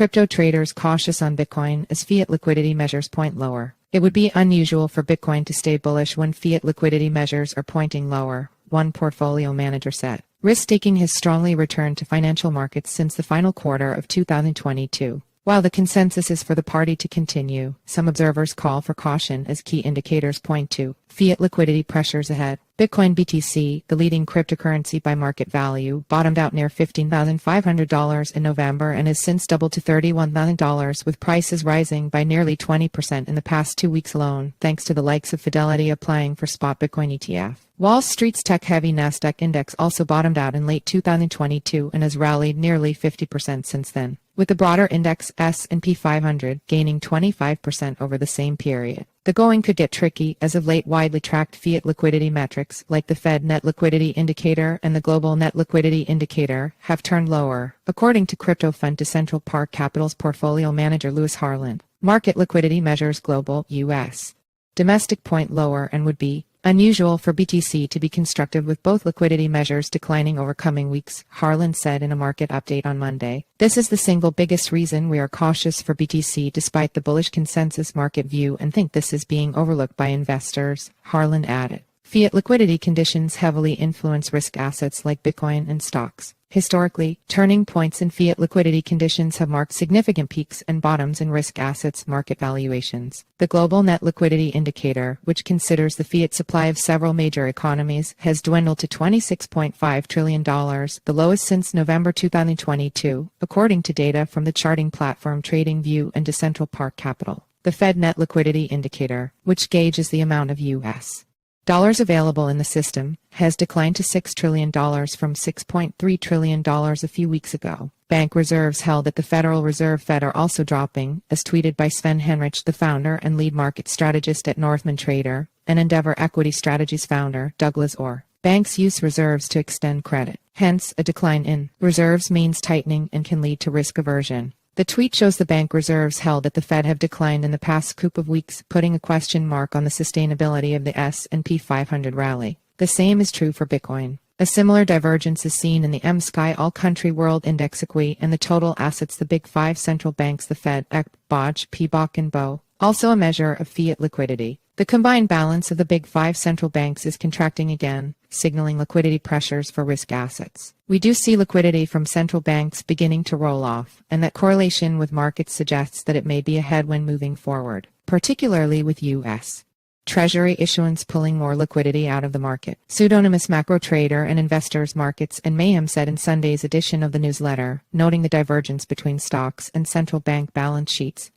Crypto traders cautious on Bitcoin as fiat liquidity measures point lower. It would be unusual for Bitcoin to stay bullish when fiat liquidity measures are pointing lower, one portfolio manager said. Risk-taking has strongly returned to financial markets since the final quarter of 2022. While the consensus is for the party to continue, some observers call for caution as key indicators point to fiat liquidity pressures ahead. Bitcoin BTC, the leading cryptocurrency by market value, bottomed out near $15,500 in November and has since doubled to $31,000, with prices rising by nearly 20% in the past 2 weeks alone, thanks to the likes of Fidelity applying for spot Bitcoin ETF. Wall Street's tech-heavy Nasdaq index also bottomed out in late 2022 and has rallied nearly 50% since then, with the broader index S&P 500 gaining 25% over the same period. The going could get tricky as of late widely tracked fiat liquidity metrics like the Fed Net Liquidity Indicator and the Global Net Liquidity Indicator have turned lower, according to crypto fund Decentral Park Capital's portfolio manager Louis Harland. Market liquidity measures global, U.S. domestic point lower and would be unusual for BTC to be constructive with both liquidity measures declining over coming weeks, Harland said in a market update on Monday. This is the single biggest reason we are cautious for BTC despite the bullish consensus market view and think this is being overlooked by investors, Harland added. Fiat liquidity conditions heavily influence risk assets like Bitcoin and stocks. Historically, turning points in fiat liquidity conditions have marked significant peaks and bottoms in risk assets market valuations. The Global Net Liquidity Indicator, which considers the fiat supply of several major economies, has dwindled to $26.5 trillion, the lowest since November 2022, according to data from the charting platform TradingView and Decentral Park Capital. The Fed Net Liquidity Indicator, which gauges the amount of U.S. dollars available in the system, has declined to $6 trillion from $6.3 trillion a few weeks ago. Bank reserves held at the Federal Reserve Fed are also dropping, as tweeted by Sven Henrich, the founder and lead market strategist at Northman Trader, and Endeavor Equity Strategies founder, Douglas Orr. Banks use reserves to extend credit. Hence, a decline in reserves means tightening and can lead to risk aversion. The tweet shows the bank reserves held at the Fed have declined in the past couple of weeks, putting a question mark on the sustainability of the S&P 500 rally. The same is true for Bitcoin. A similar divergence is seen in the MSCI All-Country World Index Equi and the total assets the big five central banks, the Fed, BOJ, PBOC and BO, also a measure of fiat liquidity. The combined balance of the big five central banks is contracting again, signaling liquidity pressures for risk assets. We do see liquidity from central banks beginning to roll off, and that correlation with markets suggests that it may be a headwind moving forward, particularly with U.S. Treasury issuance pulling more liquidity out of the market. Pseudonymous macro trader and investors markets and mayhem said in Sunday's edition of the newsletter, noting the divergence between stocks and central bank balance sheets.